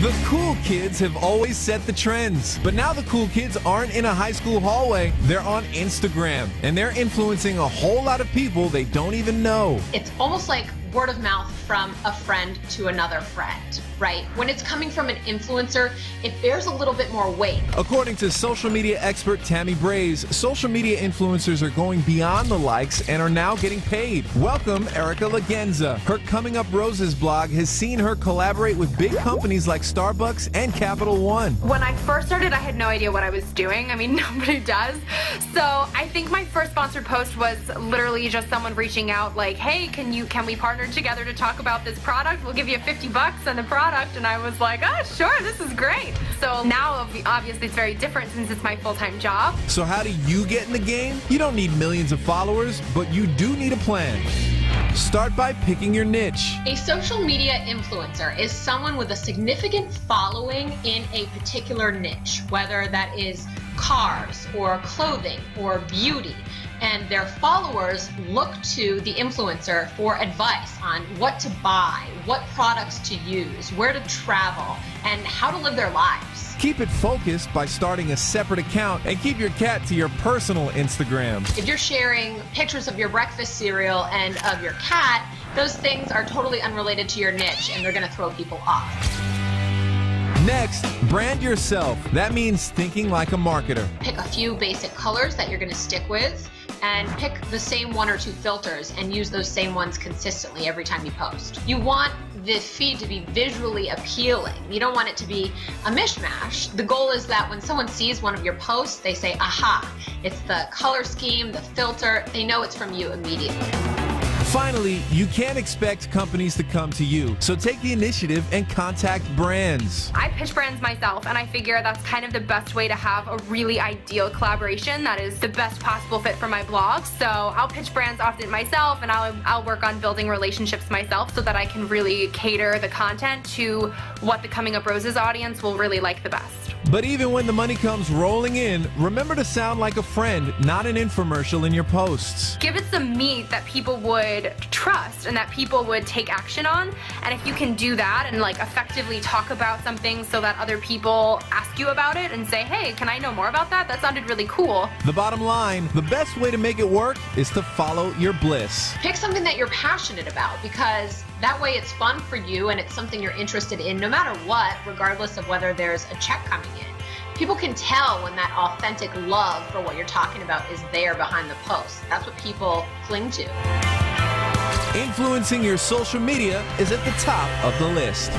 The cool kids have always set the trends, but now the cool kids aren't in a high school hallway. They're on Instagram, and they're influencing a whole lot of people they don't even know. It's almost like word of mouth from a friend to another friend, right? When it's coming from an influencer, it bears a little bit more weight. According to social media expert Tammy Braze, social media influencers are going beyond the likes and are now getting paid. Welcome Erica Lagenza. Her Coming Up Roses blog has seen her collaborate with big companies like Starbucks and Capital One. When I first started, I had no idea what I was doing. I mean, nobody does. So I think my first sponsored post was literally just someone reaching out like, hey, can we partner together to talk about this product? We'll give you $50 on the product. And I was like, oh, sure, this is great. So now, obviously, it's very different since it's my full-time job. So how do you get in the game? You don't need millions of followers, but you do need a plan. Start by picking your niche. A social media influencer is someone with a significant following in a particular niche, whether that is cars or clothing or beauty. And their followers look to the influencer for advice on what to buy, what products to use, where to travel, and how to live their lives. Keep it focused by starting a separate account and keep your cat to your personal Instagram. If you're sharing pictures of your breakfast cereal and of your cat, those things are totally unrelated to your niche and they're going to throw people off. Next, brand yourself. That means thinking like a marketer. Pick a few basic colors that you're going to stick with and pick the same one or two filters and use those same ones consistently every time you post. You want the feed to be visually appealing. You don't want it to be a mishmash. The goal is that when someone sees one of your posts, they say, aha, it's the color scheme, the filter. They know it's from you immediately. Finally, you can't expect companies to come to you, so take the initiative and contact brands. I pitch brands myself, and I figure that's kind of the best way to have a really ideal collaboration that is the best possible fit for my blog. So I'll pitch brands often myself, and I'll work on building relationships myself so that I can really cater the content to what the Coming Up Roses audience will really like the best. But even when the money comes rolling in, remember to sound like a friend, not an infomercial in your posts. Give it some meat that people would trust and that people would take action on. And if you can do that and like effectively talk about something so that other people ask you about it and say, hey, can I know more about that? That sounded really cool. The bottom line, the best way to make it work is to follow your bliss. Pick something that you're passionate about because that way it's fun for you and it's something you're interested in no matter what, regardless of whether there's a check coming in. People can tell when that authentic love for what you're talking about is there behind the post. That's what people cling to. Influencing your social media is at the top of the list.